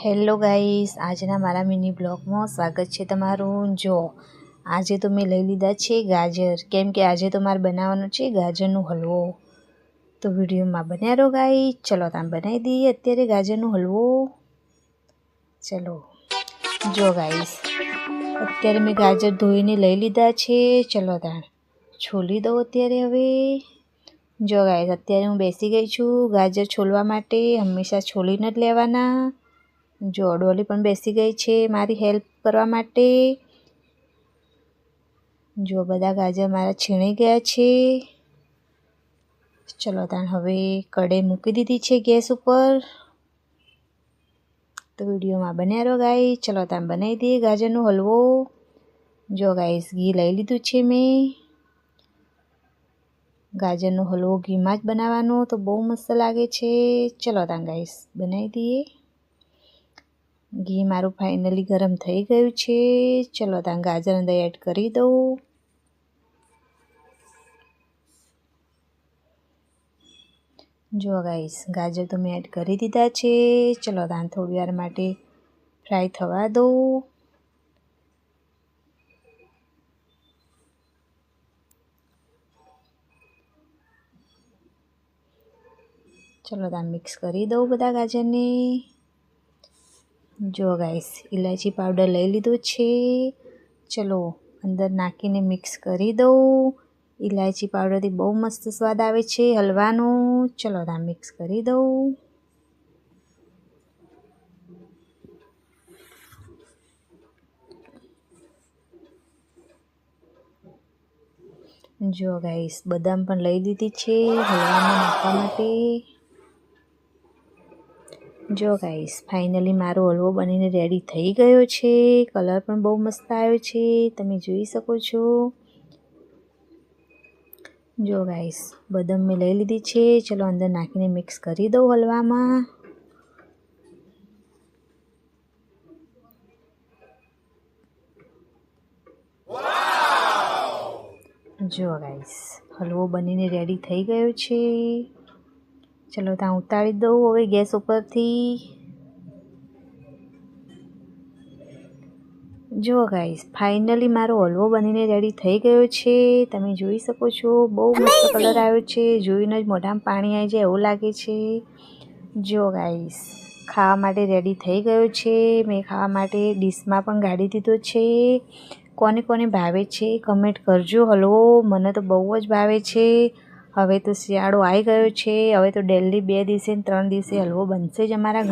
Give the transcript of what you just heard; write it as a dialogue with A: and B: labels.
A: Hello guys, આજના મારા mini બ્લોગમાં સ્વાગત છે તમારું। જો આજે તો મેં લઈ લીધા છે ગાજર, કેમ કે આજે તો મારે બનાવવાનો છે ગાજરનો હલવો। તો વિડીયોમાં બન્યા રહો ગાઈસ। ચલો તમે બનાવી દઈએ અત્યારે ગાજરનો હલવો। ચલો જો ગાઈસ, અત્યારે મેં ગાજર ધોઈને લઈ લીધા છે। ચલો તાણ છોલી દઉં અત્યારે। હવે જો ગાઈસ, અત્યારે હું બેસી ગઈ છું ગાજર છોલવા માટે। હંમેશા છોલીને જ લેવાના। જો ડોલી પણ બેસી ગઈ છે મારી હેલ્પ કરવા માટે। જો બધા ગાજર મારા છીણી ગયા છે। ચલો તાણ હવે કઢાઈ મૂકી દીધી છે ગેસ ઉપર। તો વિડીયોમાં બન્યા રહો ગાઈસ। ચલો તાણ બનાવી દઈએ ગાજરનો હલવો। જો ગાઈસ, ઘી લઈ લીધું છે મેં। ગાજરનો હલવો ઘીમાં જ બનાવવાનો તો બહુ મસ્ત લાગે છે। ચલો તાણ ગાઈસ બનાવી દઈએ। ઘી મારું ફાઇનલી ગરમ થઈ ગયું છે। ચલો તાણ ગાજર અંદર એડ કરી દઉં। જો ગાઈસ, ગાજર તો મેં એડ કરી દીધા છે। ચલો તાણ થોડી વાર માટે ફ્રાય થવા દઉં। ચલો તાણ મિક્સ કરી દઉં બધા ગાજરને। જો ગાઈસ, ઇલાયચી પાવડર લઈ લીધો છે। ચલો અંદર નાખીને મિક્સ કરી દઉં। ઇલાયચી પાવડરથી બહુ મસ્ત સ્વાદ આવે છે હલવાનો। ચલો તાણ મિક્સ કરી દઉં। જો ગાઈસ, બદામ પણ લઈ લીધી છે હલવામાં નાખવા માટે। જો ગાઈસ, ફાઇનલી મારો હલવો બનીને રેડી થઈ ગયો છે। કલર પણ બહુ મસ્ત આવ્યો છે, તમે જોઈ શકો છો। જો ગાઈસ, બદામ મેં લઈ લીધી છે। ચલો અંદર નાખીને મિક્સ કરી દઉં હલવામાં। જો ગાઈસ, હલવો બનીને રેડી થઈ ગયો છે। ચલો ત્યાં ઉતારી દઉં હવે ગેસ ઉપરથી। જો ગાઈસ, ફાઇનલી મારો હલવો બનીને રેડી થઈ ગયો છે, તમે જોઈ શકો છો। બહુ મસ્ત કલર આવ્યો છે, જોઈને જ મોઢામાં પાણી આવી જાય એવું લાગે છે। જો ગાઈસ, ખાવા માટે રેડી થઈ ગયો છે। મેં ખાવા માટે ડીશમાં પણ ગાળી દીધો છે। કોને કોને ભાવે છે કમેન્ટ કરજો હલવો। મને તો બહુ જ ભાવે છે। હવે તો શિયાળો આવી ગયો છે, હવે તો ડેલી 2 દિવસે 3 દિવસે હલવો બનશે જ અમારા ઘરે।